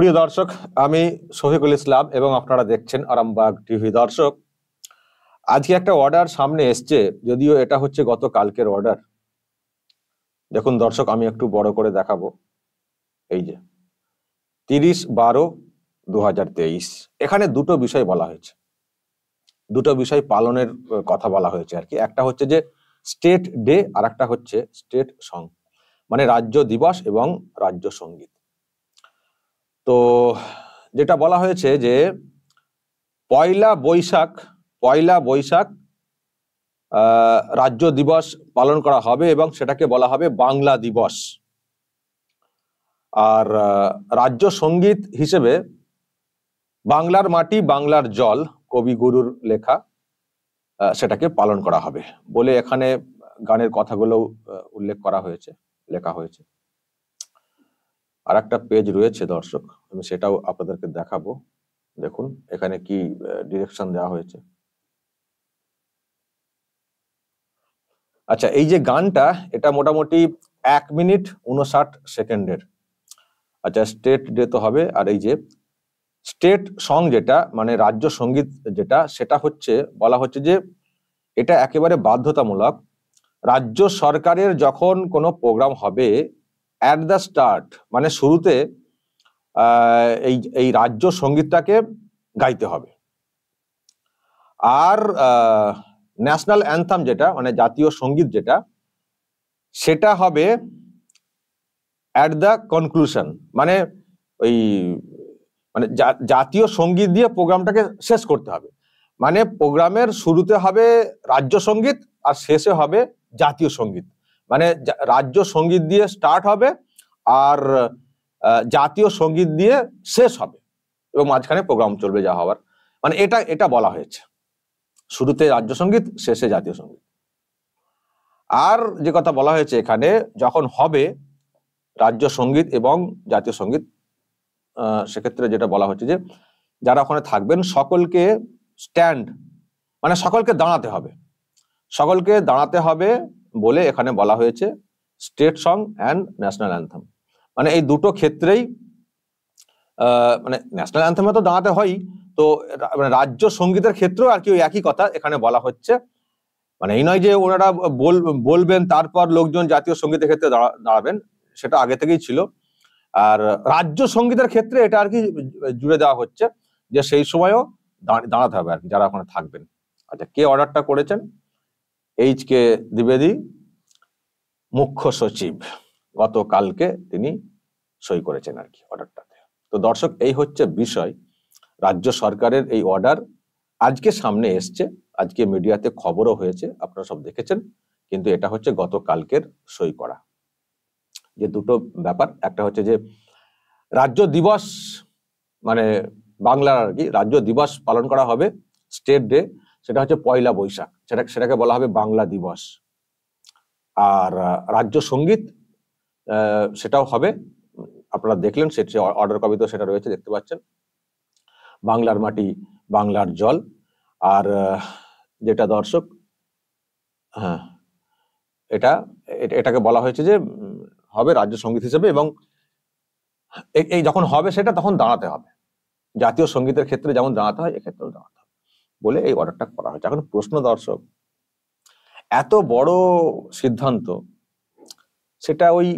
প্রিয় দর্শক, আমি শফিকুল ইসলাম এবং আপনারা দেখছেন আরামবাগ টিভি। দর্শক, আজকে একটা অর্ডার সামনে এসছে, যদিও এটা হচ্ছে গতকালকের অর্ডার। দেখুন দর্শক, আমি একটু বড় করে দেখাবো। এই যে 30/12/2023, এখানে দুটো বিষয় বলা হয়েছে, দুটো বিষয় পালনের কথা বলা হয়েছে আর কি। একটা হচ্ছে যে স্টেট ডে, আর একটা হচ্ছে স্টেট সং, মানে রাজ্য দিবস এবং রাজ্য সঙ্গীত। তো যেটা বলা হয়েছে যে পয়লা বৈশাখ রাজ্য দিবস পালন করা হবে এবং সেটাকে বলা হবে বাংলা দিবস। আর রাজ্য সঙ্গীত হিসেবে বাংলার মাটি বাংলার জল, কবিগুরুর লেখা, সেটাকে পালন করা হবে বলে এখানে গানের কথাগুলো উল্লেখ করা হয়েছে, লেখা হয়েছে। আর একটা পেজ রয়েছে দর্শক, আমি সেটাও আপনাদেরকে দেখাবো। দেখুন এখানে কি ডিরেকশন দেওয়া হয়েছে। আচ্ছা, এই যে গানটা, এটা মোটামুটি 1 মিনিট 59 সেকেন্ডের। আচ্ছা, স্টেট ডে তো হবে, আর এই যে স্টেট সং যেটা মানে রাজ্য সঙ্গীত যেটা, সেটা হচ্ছে বলা হচ্ছে যে এটা একেবারে বাধ্যতামূলক। রাজ্য সরকারের যখন কোনো প্রোগ্রাম হবে, অ্যাট দ্য স্টার্ট মানে শুরুতে এই রাজ্য সঙ্গীতটাকে গাইতে হবে। আর ন্যাশনাল অ্যান্থাম যেটা মানে জাতীয় সঙ্গীত যেটা, সেটা হবে অ্যাট দ্য কনক্লুশন, মানে ওই মানে জাতীয় সঙ্গীত দিয়ে প্রোগ্রামটাকে শেষ করতে হবে। মানে প্রোগ্রামের শুরুতে হবে রাজ্য সঙ্গীত আর শেষে হবে জাতীয় সঙ্গীত। মানে রাজ্য সঙ্গীত দিয়ে স্টার্ট হবে আর জাতীয় সঙ্গীত দিয়ে শেষ হবে, এবং মাঝখানে প্রোগ্রাম চলবে যা হওয়ার। মানে এটা বলা হয়েছে, শুরুতে রাজ্য সঙ্গীত, শেষে জাতীয় সঙ্গীত। আর যে কথা বলা হয়েছে এখানে, যখন হবে রাজ্য সঙ্গীত এবং জাতীয় সঙ্গীত, সেক্ষেত্রে যেটা বলা হচ্ছে যে যারা ওখানে থাকবেন সকলকে স্ট্যান্ড মানে সকলকে দাঁড়াতে হবে বলে এখানে বলা হয়েছে state song and national anthem. মানে এই দুটো ক্ষেত্রেই মানে ন্যাশনাল অ্যান্থেমে তো দাঁড়াতে হয়ই, তো রাজ্য সঙ্গীতের ক্ষেত্রেও আর কি ওই একই কথা এখানে বলা হচ্ছে। মানে এই নয় যে ওনারা বলবেন তারপর লোকজন জাতীয় সঙ্গীতের ক্ষেত্রে দাঁড়াবেন, সেটা আগে থেকেই ছিল। আর রাজ্য সঙ্গীতের ক্ষেত্রে এটা আর কি জুড়ে দেওয়া হচ্ছে যে সেই সময়ও দাঁড়াতে হবে আর কি যারা ওখানে থাকবেন। আচ্ছা, কে অর্ডারটা করেছেন? এইচ.কে দ্বিবেদী, মুখ্য সচিব, গতকালকে তিনি সই করেছেন আর কি অর্ডারটাতে। তো দর্শক, এই হচ্ছে বিষয়। রাজ্য সরকারের এই অর্ডার আজকে সামনে এসছে, আজকে মিডিয়াতে খবরও হয়েছে, আপনারা সব দেখেছেন। কিন্তু এটা হচ্ছে গতকালকের সই করা। যে দুটো ব্যাপার, একটা হচ্ছে যে রাজ্য দিবস মানে বাংলার আর কি রাজ্য দিবস পালন করা হবে, স্টেট ডে, সেটা হচ্ছে পয়লা বৈশাখ, সেটাকে বলা হবে বাংলা দিবস। আর রাজ্য সঙ্গীত সেটাও হবে, আপনারা দেখলেন, সেটা অর্ডার কপি তো সেটা রয়েছে, দেখতে পাচ্ছেন, বাংলার মাটি বাংলার জল। আর যেটা দর্শক, হ্যাঁ, এটাকে বলা হয়েছে যে হবে রাজ্য সঙ্গীত হিসেবে, এবং এই যখন হবে সেটা তখন দাঁড়াতে হবে, জাতীয় সঙ্গীতের ক্ষেত্রে যেমন দাঁড়াতে হয় এক্ষেত্রেও দাঁড়াতে হবে বলে এই অর্ডারটা করা হয়েছে। এখন প্রশ্ন দর্শক, এত বড় সিদ্ধান্ত, সেটা ওই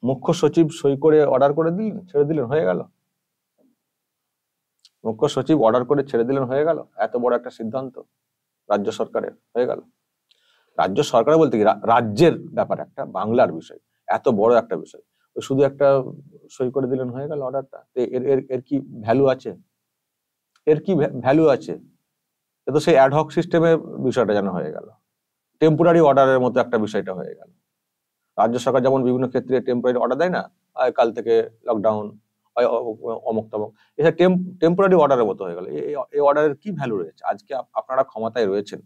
মুখ্য সচিব সই করে অর্ডার করে দিলেন, ছেড়ে দিলেন, হয়ে গেল? মুখ্য সচিব অর্ডার করে ছেড়ে দিলেন, হয়ে গেল? এত বড় একটা সিদ্ধান্ত রাজ্য সরকারের হয়ে গেল। রাজ্য সরকার বলতে কি, রাজ্যের ব্যাপার, একটা বাংলার বিষয়, এত বড় একটা বিষয়, ওই শুধু একটা সই করে দিলেন, হয়ে গেল অর্ডারটা। এর কি ভ্যালু আছে? এর কি ভ্যালু আছে? এ তো সেই অ্যাডহক সিস্টেমের বিষয়টা যেন হয়ে গেল, টেম্পোরারি অর্ডারের মতো একটা বিষয়টা হয়ে গেল। রাজ্য সরকার যেমন বিভিন্ন ক্ষেত্রে টেম্পোরারি অর্ডার দেয় না, কাল থেকে লকডাউন, অমুক তমুক, এটা টেম্পোরারি অর্ডারের মতো হয়ে গেল। এই অর্ডারের কি ভ্যালু রয়েছে? আজকে আপনারা ক্ষমতায় রয়েছেন,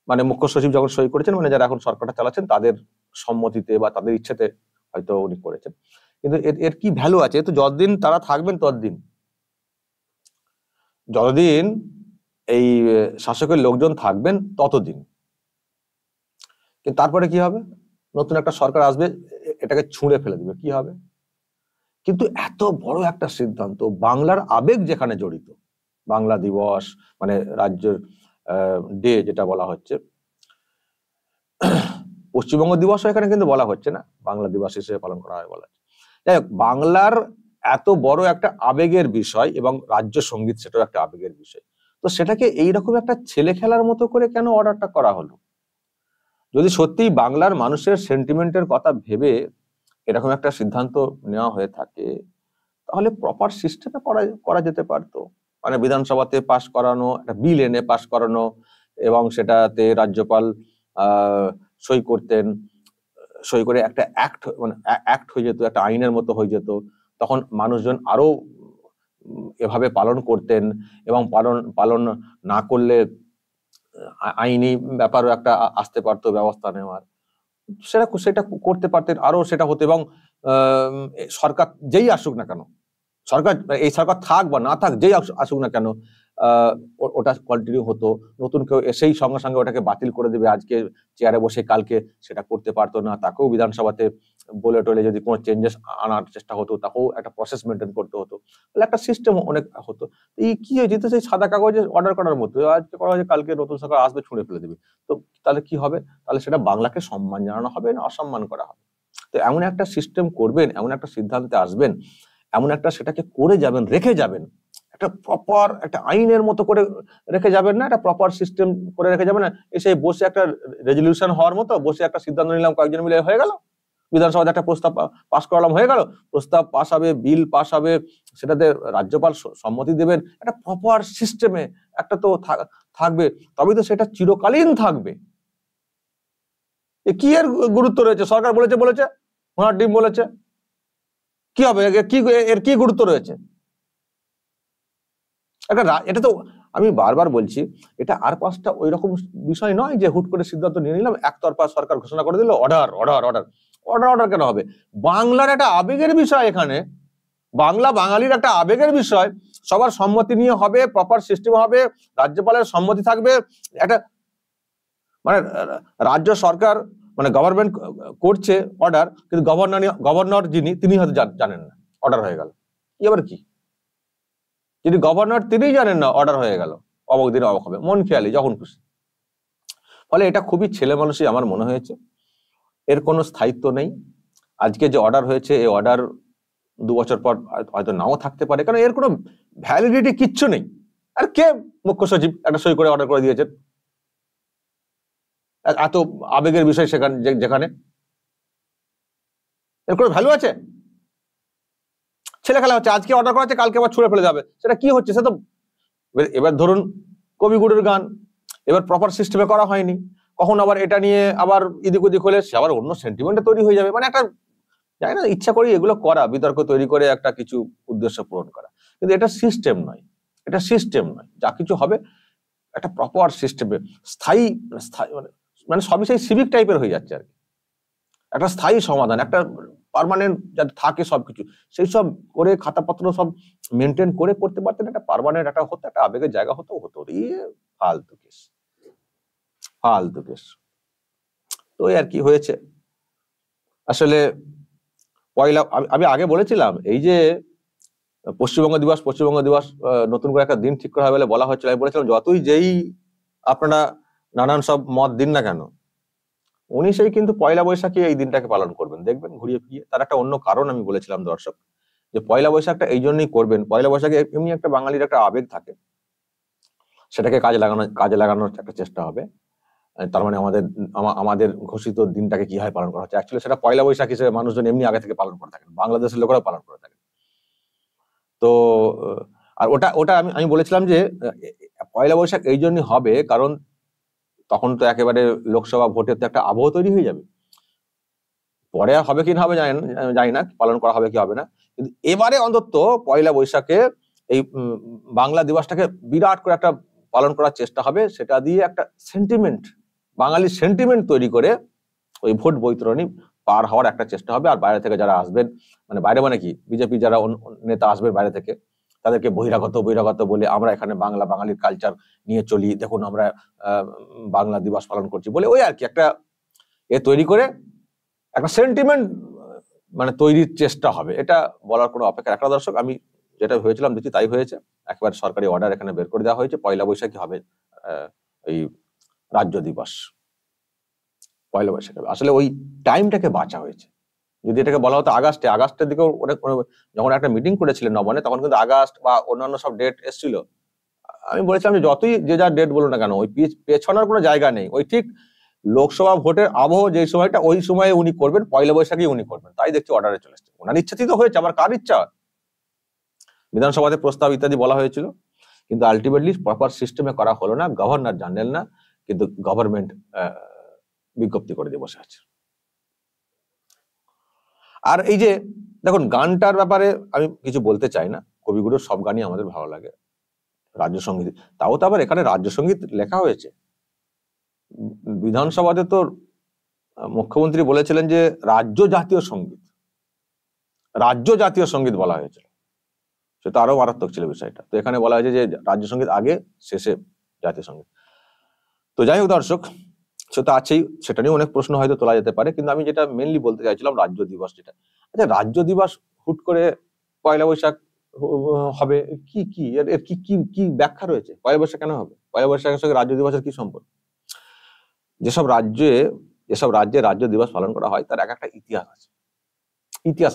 মানে মুখ্য সচিব যখন সই করেছেন, মানে যারা এখন সরকারটা চালাচ্ছেন তাদের সম্মতিতে বা তাদের ইচ্ছেতে হয়তো উনি করেছেন, কিন্তু এর কি ভ্যালু আছে? তো যতদিন তারা থাকবেন যতদিন এই শাসকের লোকজন থাকবেন ততদিন। কিন্তু তারপরে কি হবে? নতুন একটা সরকার আসবে, এটাকে ছুঁড়ে ফেলে দিবে, কি হবে? কিন্তু এত বড় একটা সিদ্ধান্ত, বাংলার আবেগ যেখানে জড়িত, বাংলা দিবস মানে রাজ্যের ডে যেটা বলা হচ্ছে, পশ্চিমবঙ্গ দিবস এখানে কিন্তু বলা হচ্ছে না, বাংলা দিবস হিসেবে পালন করা হয় বলা হচ্ছে। যাই হোক, বাংলার এত বড় একটা আবেগের বিষয় এবং রাজ্য সঙ্গীত সেটাও একটা আবেগের বিষয়, তো সেটাকে এইরকম একটা ছেলে খেলার মতো করে কেন অর্ডারটা করা হলো? যদি সত্যিই বাংলার মানুষের সেন্টিমেন্টের কথা ভেবে এরকম একটা সিদ্ধান্ত নেওয়া হয়ে থাকে, তাহলে প্রপার সিস্টেমে করা যেতে পারতো। মানে বিধানসভাতে পাশ করানো, একটা বিল এনে পাশ করানো, এবং সেটাতে রাজ্যপাল সই করতেন, সই করে একটা অ্যাক্ট মানে অ্যাক্ট হয়ে যেত, একটা আইনের মতো হয়ে যেত। তখন মানুষজন আরো এভাবে পালন করতেন, এবং পালন না করলে আইনি ব্যাপারও একটা আসতে পারতো, ব্যবস্থা নেওয়ার। সেটা করতে পারতেন, আরো সেটা হতো। এবং সরকার যেই আসুক না কেন, সরকার এই সরকার থাক বা না থাক, যেই আসুক না কেন, ওটা কন্টিনিউ হতো। নতুন কেউ এসেই সঙ্গে সঙ্গে ওটাকে বাতিল করে দেবে, আজকে চেয়ারে বসে কালকে সেটা করতে পারতো না, তাকেও বিধানসভাতে বলে টলে যদি কোনো চেঞ্জেস আনার চেষ্টা হতো, তাকেও একটা প্রসেস মেনটেন করতে হতো, তাহলে একটা সিস্টেম অনেক হতো। এই কি হয়ে যেত, সেই সাদা কাগজে অর্ডার করার মতো, আজকে করা হয়েছে কালকে নতুন সরকার আসবে ছুঁড়ে ফেলে দেবে। তো তাহলে কি হবে? তাহলে সেটা বাংলাকে সম্মান জানানো হবে না অসম্মান করা হবে? তো এমন একটা সিস্টেম করবেন, এমন একটা সিদ্ধান্তে আসবেন, এমন একটা সেটাকে করে যাবেন, রেখে যাবেন, একটা প্রপার একটা আইনের মতো করে রেখে যাবেন না, একটা প্রপার সিস্টেম করে রেখে যাবেন না। এসে বসে একটা রেজলিউশন হওয়ার মতো বসে একটা সিদ্ধান্ত নিলাম, কয়েকজন মিলে হয়ে গেল, বিধানসভাতে একটা প্রস্তাব পাস করালাম, হয়ে গেল, প্রস্তাব পাস হবে, বিল পাস হবে, সেটাতে রাজ্যপাল সম্মতি দেবেন, একটা প্রপার সিস্টেমে একটা তো থাকবে, তবেই তো সেটা চিরকালীন থাকবে। কি এর গুরুত্ব রয়েছে? সরকার বলেছে ওনার ডিম বলেছে, কি হবে? এর কি গুরুত্ব রয়েছে? এটা তো আমি বারবার বলছি, এটা আর পাঁচটা ওই রকম বিষয় নয় যে হুট করে সিদ্ধান্ত নিয়ে নিলাম, একতরফা সরকার ঘোষণা করে দিল order order order order order কেন হবে? বাংলার একটা আবেগের বিষয় এখানে, বাংলা বাঙালির একটা আবেগের বিষয়, সবার সম্মতি নিয়ে হবে, প্রপার সিস্টেম হবে, রাজ্যপালের সম্মতি থাকবে, একটা মানে রাজ্য সরকার মানে গভর্নমেন্ট করছে অর্ডার, কিন্তু গভর্নর যিনি তিনি হয়তো জানেন না অর্ডার হয়ে গেল, এবার কি? যদি গভর্নর তিনিই জানেন না, অর্ডার হয়ে গেল, অবাক দিনে অবাক হবে, মন খেয়ালি যখন খুশি। ফলে এটা খুবই ছেলে মানুষই আমার মনে হয়েছে, এর কোনো স্থায়িত্ব নেই। আজকে যে অর্ডার হয়েছে, এই অর্ডার 2 বছর পর হয়তো নাও থাকতে পারে, কারণ এর কোনো ভ্যালিডিটি কিচ্ছু নেই। আর কে মুখ্য সচিব একটা সই করে অর্ডার করে দিয়েছেন? এত আবেগের বিষয় সেখানে, যেখানে এর কোনো ভ্যালু আছে? ছেলে খেলা হচ্ছে, আজকে অর্ডার করা হচ্ছে, কালকে আবার ছুঁড়ে ফেলে যাবে, সেটা কি হচ্ছে? সে তো এবার ধরুন কবিগুরুর গান, এবার প্রপার সিস্টেমে করা হয়নি, কখন আবার এটা নিয়ে আবার এদিক ওদিক হলে সে আবার অন্য সেন্টিমেন্টে তৈরি হয়ে যাবে। মানে একটা জানি না, ইচ্ছা করি এগুলো করা, বিতর্ক তৈরি করে একটা কিছু উদ্দেশ্য পূরণ করা, কিন্তু এটা সিস্টেম নয়, এটা সিস্টেম নয়। যা কিছু হবে একটা প্রপার সিস্টেমে, স্থায়ী মানে সবই সেই সিভিক টাইপের হয়ে যাচ্ছে আর কি। একটা স্থায়ী সমাধান, একটা পার্মানেন্ট যাতে থাকে সবকিছু, সেই সব করে খাতাপত্র সব মেনটেন করে করতে পারতেন, একটা পার্মানেন্ট একটা হতো, একটা আবেগের জায়গা হতো। ফালতু কেস, ফালতু কেস। তো আর কি হয়েছে আসলে, আমি আগে বলেছিলাম, এই যে পশ্চিমবঙ্গ দিবস নতুন করে একটা দিন ঠিক করা হবে বলে বলা হচ্ছিল, আমি বলেছিলাম যতই যেই আপনারা নানান সব মত দিন না কেন, উনি সেই কিন্তু পয়লা বৈশাখে এই দিনটাকে পালন করবেন, দেখবেন ঘুরিয়ে ফিরিয়ে। তার একটা অন্য কারণ আমি বলেছিলাম দর্শক, যে পয়লা বৈশাখটা এই জন্যই করবেন, পয়লা বৈশাখে এমনি একটা বাঙালির একটা আবেগ থাকে, সেটাকে কাজে লাগানোর একটা চেষ্টা হবে। তার মানে আমাদের ঘোষিত দিনটাকে কিভাবে পালন করা হচ্ছে, অ্যাকচুয়ালি সেটা পয়লা বৈশাখ হিসেবে মানুষজন এমনি আগে থেকে পালন করে থাকেন, বাংলাদেশের লোকেরাও পালন করে থাকেন। তো আর ওটা আমি বলেছিলাম যে পয়লা বৈশাখ এই জন্যই হবে কারণ তখন তো একেবারে লোকসভা ভোটের তো একটা আবহ তৈরি হয়ে যাবে। পরে হবে কি না হবে জানি না, পালন করা হবে কি হবে না, কিন্তু এবারে অন্তত পয়লা বৈশাখে এই বাংলা দিবসটাকে বিরাট করে একটা পালন করার চেষ্টা হবে, সেটা দিয়ে একটা সেন্টিমেন্ট, বাঙালির সেন্টিমেন্ট তৈরি করে ওই ভোট বৈতরণী পার হওয়ার একটা চেষ্টা হবে। আর বাইরে থেকে যারা আসবেন, মানে বাইরে মানে কি, বিজেপি যারা নেতা আসবে বাইরে থেকে, তাদেরকে বহিরাগত বলে আমরা এখানে বাঙালির কালচার নিয়ে চলি, দেখুন আমরা বাংলা দিবস পালন করছি বলে, ওই আর কি একটা তৈরি করে একটা সেন্টিমেন্ট মানে তৈরির চেষ্টা হবে, এটা বলার কোনো অপেক্ষা রাখা। দর্শক, আমি যেটা ভেবেছিলাম দেখছি তাই হয়েছে। একবার সরকারি অর্ডার এখানে বের করে দেওয়া হয়েছে, পয়লা বৈশাখী হবে এই রাজ্য দিবস, পয়লা বৈশাখী। আসলে ওই টাইমটাকে বাঁচা হয়েছে। যদি এটাকে বলা হতো আগস্টের দিকেও যখন একটা মিটিং করেছিলেন নবান্নে, তখন কিন্তু আগস্ট বা অন্যান্য সব ডেট এসেছিল। আমি বলেছিলাম যে যতই যে যার ডেট বলো না কেন, ওই পেছনের কোনো জায়গা নেই। ওই ঠিক লোকসভা ভোটের আবহ যে সময়টা, ওই সময়ে উনি করবেন, পয়লা বৈশাখী উনি করবেন। তাই দেখছি অর্ডারে চলে এসছে। ওনার ইচ্ছাতেই তো হয়েছে, আবার কার ইচ্ছা? বিধানসভাতে প্রস্তাব ইত্যাদি বলা হয়েছিল, কিন্তু আলটিমেটলি প্রপার সিস্টেমে করা হলো না। গভর্নর জানলেন না, কিন্তু গভর্নমেন্ট বিজ্ঞপ্তি করে দিয়ে বসে আছে। আর এই যে দেখুন, গানটার ব্যাপারে আমি কিছু বলতে চাই না। কবিগুরুর সব গানই আমাদের ভালো লাগে, রাজ্য সঙ্গীত। তাও তো আবার এখানে রাজ্য সঙ্গীত লেখা হয়েছে। বিধানসভাতে তো মুখ্যমন্ত্রী বলেছিলেন যে রাজ্য জাতীয় সঙ্গীত, রাজ্য জাতীয় সঙ্গীত বলা হয়েছিল। সেটা আরো মারাত্মক ছিল বিষয়টা। তো এখানে বলা হয়েছে যে রাজ্য সঙ্গীত আগে, শেষে জাতীয় সঙ্গীত। তো যাই হোক দর্শক, সেটা আছেই, সেটা নিয়ে অনেক প্রশ্ন হয়তো তোলা যেতে পারে, কিন্তু আমি যেটা মেনলি বলতে চাইছিলাম রাজ্য দিবস যেটা। আচ্ছা, রাজ্য দিবস হুট করে পয়লা বৈশাখ হবে, কি কি এর কি কি কি ব্যাখ্যা রয়েছে? পয়লা বৈশাখ কেন হবে? পয়লা বৈশাখের সঙ্গে রাজ্য দিবসের কি সম্পর্ক? যেসব রাজ্যে রাজ্য দিবস পালন করা হয়, তার এক একটা ইতিহাস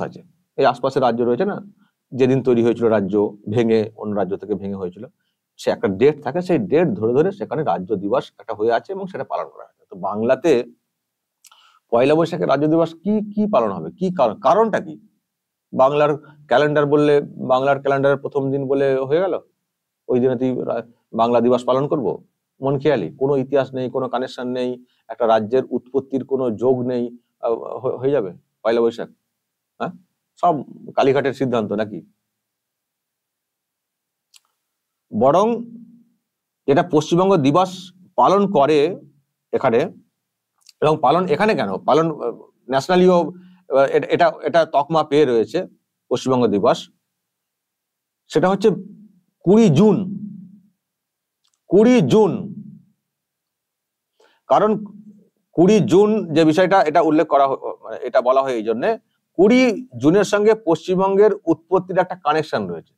আছে। এই আশপাশের রাজ্য রয়েছে না, যেদিন তৈরি হয়েছিল রাজ্য, ভেঙে অন্য রাজ্য থেকে ভেঙে হয়েছিল, সে একটা ডেট থাকে, সেই ডেট ধরে ধরে সেখানে রাজ্য দিবস একটা হয়ে আছে এবং সেটা পালন করা হয়। তো বাংলাতে পয়লা বৈশাখে রাজ্য দিবস কি কি পালন হবে? কি কারণটা কি? বাংলার ক্যালেন্ডারের প্রথম দিন বলে হয়ে গেল, ওই দিনেতেই বাংলা দিবস পালন করব? মন খেয়ালি, কোনো ইতিহাস নেই, কোনো কানেকশন নেই, একটা রাজ্যের উৎপত্তির কোনো যোগ নেই, হয়ে যাবে পয়লা বৈশাখ? হ্যাঁ, সব কালীঘাটের সিদ্ধান্ত নাকি? বরং এটা পশ্চিমবঙ্গ দিবস পালন করে এখানে, এবং পালন এখানে কেন পালন, ন্যাশনালিও এটা এটা তকমা পেয়ে রয়েছে পশ্চিমবঙ্গ দিবস। সেটা হচ্ছে 20 জুন। কারণ 20 জুন যে বিষয়টা, এটা উল্লেখ করা, মানে এটা বলা হয় এই জন্য, 20 জুনের সঙ্গে পশ্চিমবঙ্গের উৎপত্তির একটা কানেকশন রয়েছে।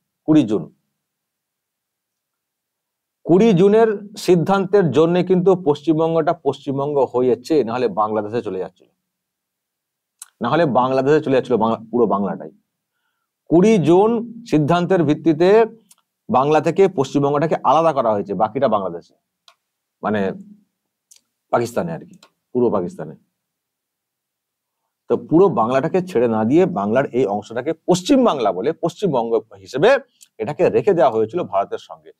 20 জুনের সিদ্ধান্তের জন্য কিন্তু পশ্চিমবঙ্গটা পশ্চিমবঙ্গ হয়েছে, নাহলে বাংলাদেশে চলে যাচ্ছিল, পুরো বাংলাটাই। 20 জুন সিদ্ধান্তের ভিত্তিতে বাংলা থেকে পশ্চিমবঙ্গটাকে আলাদা করা হয়েছে, বাকিটা বাংলাদেশে, মানে পাকিস্তানে আর কি, পুরো পাকিস্তানে। তো পুরো বাংলাটাকে ছেড়ে না দিয়ে বাংলার এই অংশটাকে পশ্চিম বাংলা বলে, পশ্চিমবঙ্গ হিসেবে এটাকে রেখে দেওয়া হয়েছিল ভারতের সঙ্গে।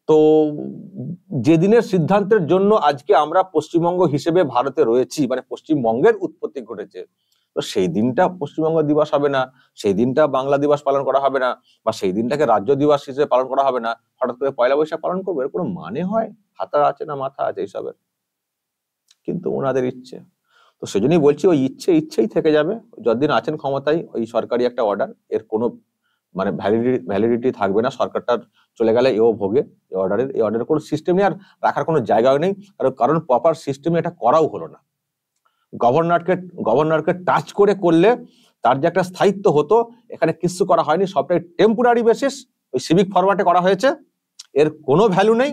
তো যেদিনের সিদ্ধান্তের জন্য আজকে আমরা পশ্চিমবঙ্গ হিসেবে ভারতে রয়েছি, মানে পশ্চিমবঙ্গের উৎপত্তি ঘটেছে, তো সেই দিনটা পশ্চিমবঙ্গ দিবস হবে না, সেই দিনটা বাংলা দিবস পালন করা হবে না, বা সেই দিনটাকে রাজ্য দিবস হিসেবে পালন করা হবে না, হঠাৎ করে পয়লা বৈশাখ পালন করবো, এর কোনো মানে হয়? হাতা আছে না মাথা আছে এইসবের? কিন্তু ওনাদের ইচ্ছে। তো সেজন্যই বলছি, ওই ইচ্ছেই থেকে যাবে যতদিন আছেন ক্ষমতায়। ওই সরকারি একটা অর্ডার, এর কোনো মানে ভ্যালিডিটি থাকবে না। সরকারটার চলে গেলে এও ভোগে, এই অর্ডারের কোনো সিস্টেম নেই, আর রাখার কোনো জায়গাও নেই। কারণ প্রপার সিস্টেমে এটা করাও হলো না। গভর্নরকে টাচ করলে তার যে একটা স্থায়িত্ব হতো, এখানে কিছু করা হয়নি, সবটাই টেম্পোরারি বেসিস, ওই সিভিক ফরম্যাটে করা হয়েছে। এর কোনো ভ্যালু নেই,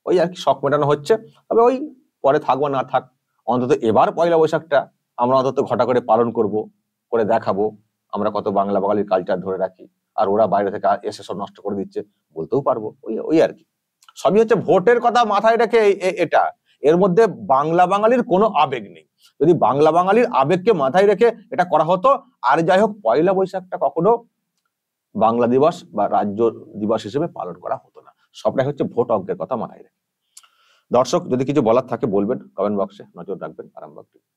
ওই আর কি শখ মেটানো হচ্ছে। তবে ওই পরে থাকবো না থাক, অন্তত এবার পয়লা বৈশাখটা আমরা অন্তত ঘটা করে পালন করে দেখাবো আমরা কত বাঙালির কালচার ধরে রাখি, আর ওরা বাইরে থেকে এসে সব নষ্ট করে দিচ্ছে, বলতেও পারবো। ওই আর কি, সবই হচ্ছে ভোটের কথা মাথায় রেখে এটা। এর মধ্যে বাঙালির কোনো আবেগ নেই। যদি বাঙালির আবেগকে মাথায় রেখে এটা করা হতো, আর যাই হোক, পয়লা বৈশাখটা কখনো বাংলা দিবস বা রাজ্য দিবস হিসেবে পালন করা হতো না। সবটাই হচ্ছে ভোট অঙ্কের কথা মাথায় রেখে। দর্শক, যদি কিছু বলার থাকে বলবেন কমেন্ট বক্সে, নজর রাখবেন আরামবাগ টিভি।